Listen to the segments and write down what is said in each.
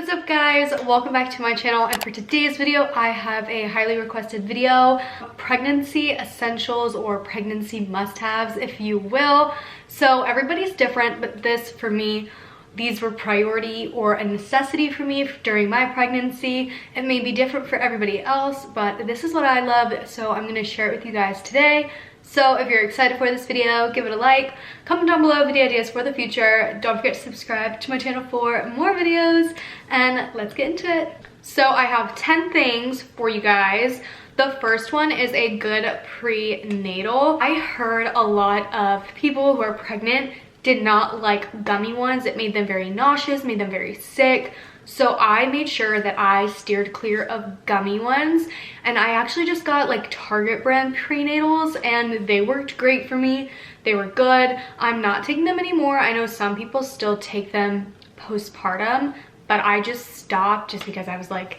What's up guys, welcome back to my channel, and for today's video I have a highly requested video, pregnancy essentials or pregnancy must-haves if you will. So everybody's different, but this for me, these were priority or a necessity for me during my pregnancy. It may be different for everybody else, but this is what I love, so I'm going to share it with you guys today. So if you're excited for this video, give it a like, comment down below video ideas for the future. Don't forget to subscribe to my channel for more videos, and let's get into it. So I have 10 things for you guys. The first one is a good prenatal. I heard a lot of people who are pregnant did not like gummy ones. It made them very nauseous, made them very sick. So I made sure that I steered clear of gummy ones, and I actually just got like Target brand prenatals and they worked great for me. They were good. I'm not taking them anymore. I know some people still take them postpartum, but I just stopped just because I was like,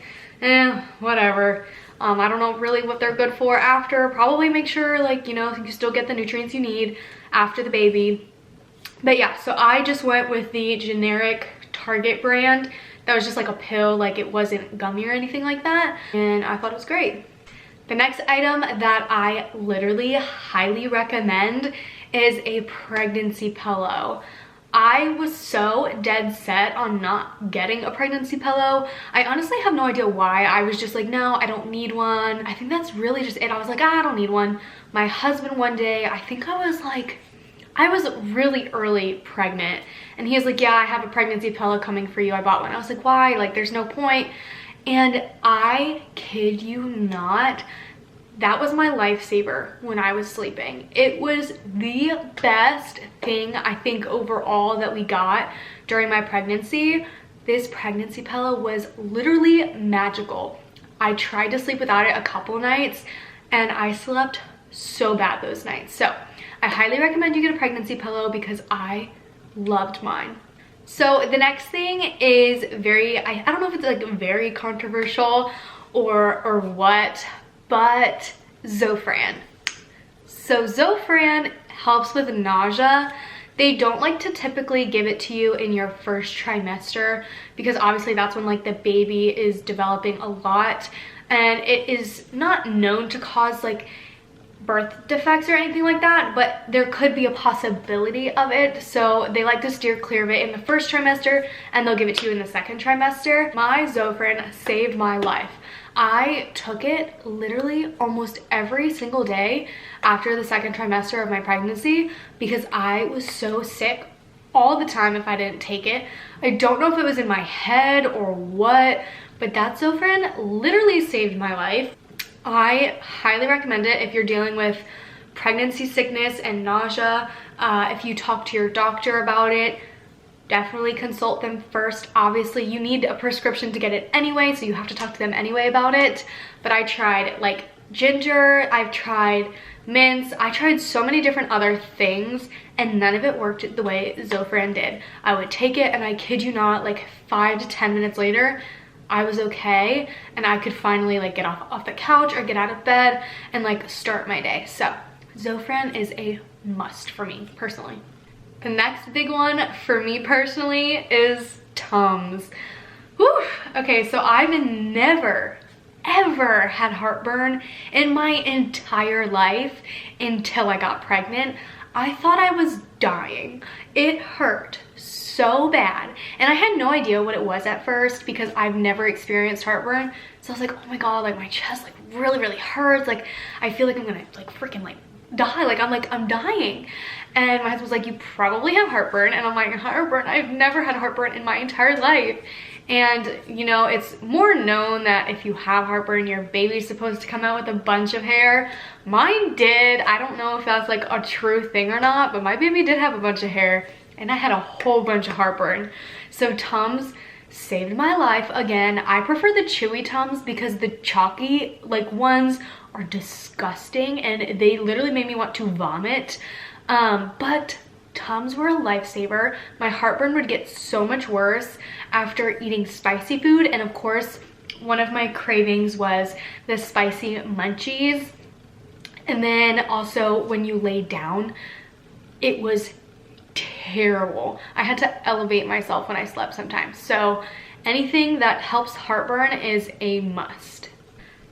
whatever. I don't know really what they're good for after. Probably make sure like, you know, you still get the nutrients you need after the baby. But yeah, so I just went with the generic Target brand. That was just like a pill, like it wasn't gummy or anything like that, and I thought it was great. The next item that I literally highly recommend is a pregnancy pillow. I was so dead set on not getting a pregnancy pillow. I honestly have no idea why. I was just like, no, I don't need one. I think that's really just it. I was like, I don't need one. My husband one day, I think I was really early pregnant, and he was like, yeah, I have a pregnancy pillow coming for you. I bought one. I was like, why? Like, there's no point. And I kid you not, that was my lifesaver when I was sleeping. It was the best thing, I think, overall that we got during my pregnancy. This pregnancy pillow was literally magical. I tried to sleep without it a couple nights, and I slept so bad those nights. So I highly recommend you get a pregnancy pillow because I loved mine. So the next thing is I don't know if it's like very controversial or what, but Zofran. So Zofran helps with nausea. They don't like to typically give it to you in your first trimester because obviously that's when like the baby is developing a lot, and it is not known to cause like birth defects or anything like that, but there could be a possibility of it. So they like to steer clear of it in the first trimester, and they'll give it to you in the second trimester. My Zofran saved my life. I took it literally almost every single day after the second trimester of my pregnancy because I was so sick all the time if I didn't take it. I don't know if it was in my head or what, but that Zofran literally saved my life. I highly recommend it if you're dealing with pregnancy sickness and nausea. If you talk to your doctor about it, definitely consult them first. Obviously, you need a prescription to get it anyway, so you have to talk to them anyway about it. But I tried like ginger, I've tried mints, I tried so many different other things, and none of it worked the way Zofran did. I would take it, and I kid you not, like 5 to 10 minutes later, I was okay, and I could finally like get off the couch or get out of bed and like start my day. So Zofran is a must for me personally. The next big one for me personally is Tums. Whew. Okay, so I've never ever had heartburn in my entire life until I got pregnant. I thought I was dying. It hurt so bad, and I had no idea what it was at first because I've never experienced heartburn. So I was like, oh my god, like my chest like really hurts, like I feel like I'm gonna like freaking like die, like I'm dying. And my husband was like, you probably have heartburn. And I'm like, heartburn? I've never had heartburn in my entire life. And you know, it's more known that if you have heartburn, your baby's supposed to come out with a bunch of hair. Mine did. I don't know if that's like a true thing or not, but my baby did have a bunch of hair, and I had a whole bunch of heartburn. So Tums saved my life again. I prefer the chewy Tums because the chalky like ones are disgusting and they literally made me want to vomit. But Tums were a lifesaver. My heartburn would get so much worse after eating spicy food, and of course one of my cravings was the spicy munchies. And then also when you lay down, it was terrible. I had to elevate myself when I slept sometimes. So anything that helps heartburn is a must.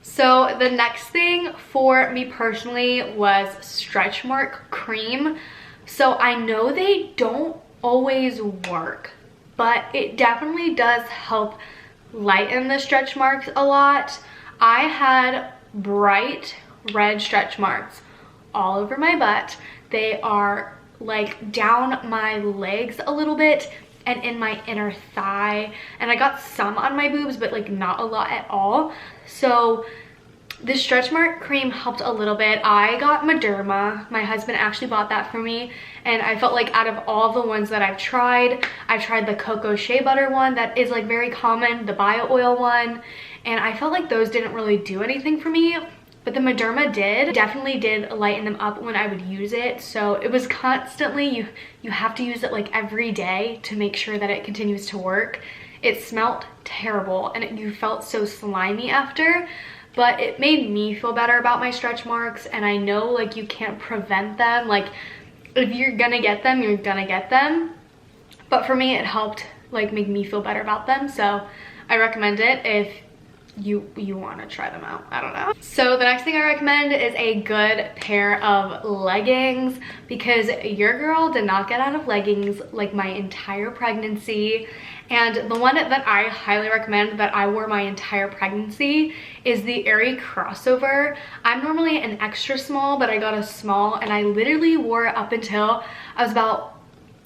So the next thing for me personally was stretch mark cream. So I know they don't always work, but it definitely does help lighten the stretch marks a lot. I had bright red stretch marks all over my butt. They are like down my legs a little bit and in my inner thigh, and I got some on my boobs, but like not a lot at all. So this stretch mark cream helped a little bit. I got Mederma. My husband actually bought that for me, and I felt like out of all the ones that I've tried the cocoa shea butter one that is like very common, the bio oil one, and I felt like those didn't really do anything for me. But the Mederma definitely did lighten them up when I would use it. So it was constantly, you have to use it like every day to make sure that it continues to work. It smelled terrible and you felt so slimy after, but it made me feel better about my stretch marks. And I know like you can't prevent them. Like if you're gonna get them, you're gonna get them. But for me, it helped like make me feel better about them. So I recommend it if you want to try them out. I don't know. So the next thing I recommend is a good pair of leggings, because your girl did not get out of leggings like my entire pregnancy. And the one that I highly recommend that I wore my entire pregnancy is the Aerie crossover. I'm normally an extra small, but I got a small and I literally wore it up until I was about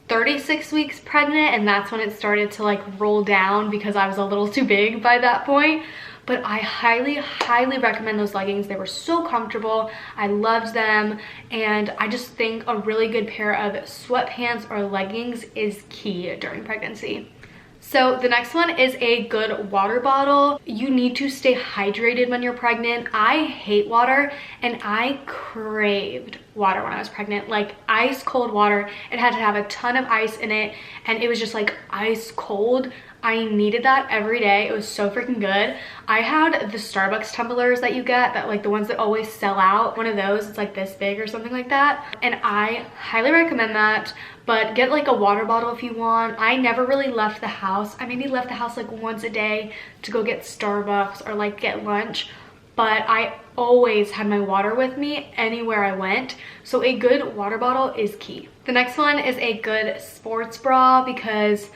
36 weeks pregnant, and that's when it started to like roll down because I was a little too big by that point. But I highly recommend those leggings. They were so comfortable. I loved them. And I just think a really good pair of sweatpants or leggings is key during pregnancy. So the next one is a good water bottle. You need to stay hydrated when you're pregnant. I hate water and I craved water when I was pregnant, like ice cold water. It had to have a ton of ice in it and it was just like ice cold. I needed that every day. It was so freaking good. I had the Starbucks tumblers that you get, that like the ones that always sell out. One of those, it's like this big or something like that. And I highly recommend that, but get like a water bottle if you want. I never really left the house. I maybe left the house like once a day to go get Starbucks or like get lunch, but I always had my water with me anywhere I went. So a good water bottle is key. The next one is a good sports bra, because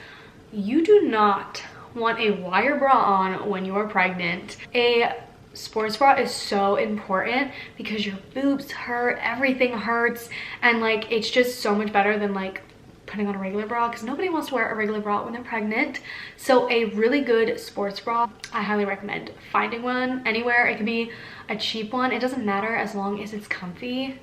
you do not want a wire bra on when you are pregnant. A sports bra is so important because your boobs hurt, everything hurts, and like it's just so much better than like putting on a regular bra, because nobody wants to wear a regular bra when they're pregnant. So a really good sports bra, I highly recommend finding one anywhere. It could be a cheap one, it doesn't matter, as long as it's comfy.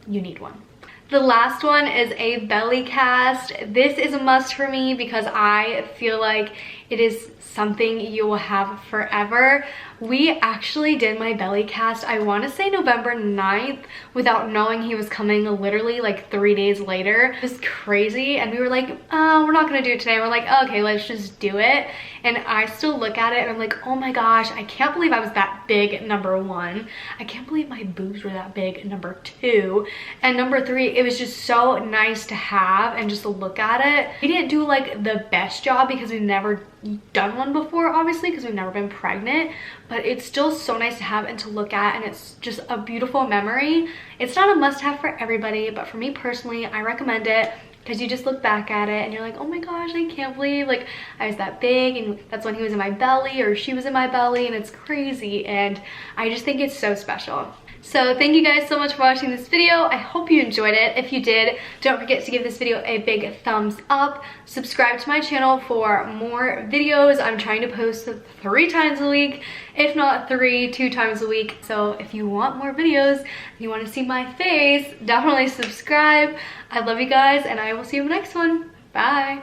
You need one. The last one is a belly cast. This is a must for me because I feel like it is something you will have forever. We actually did my belly cast, I want to say November 9th, without knowing he was coming, literally like 3 days later. It was crazy, and we were like, we're not gonna do it today. We're like, okay, let's just do it. And I still look at it and I'm like, oh my gosh, I can't believe I was that big, number one. I can't believe my boobs were that big, number two. And number three, it was just so nice to have and just to look at it. We didn't do like the best job because we've never done one before, obviously, because we've never been pregnant, but it's still so nice to have and to look at, and it's just a beautiful memory. It's not a must-have for everybody, but for me personally, I recommend it because you just look back at it and you're like, oh my gosh, I can't believe like I was that big, and that's when he was in my belly or she was in my belly, and it's crazy, and I just think it's so special. So thank you guys so much for watching this video. I hope you enjoyed it. If you did, don't forget to give this video a big thumbs up. Subscribe to my channel for more videos. I'm trying to post 3 times a week, if not 2 times a week. So if you want more videos, and you want to see my face, definitely subscribe. I love you guys, and I will see you in the next one. Bye.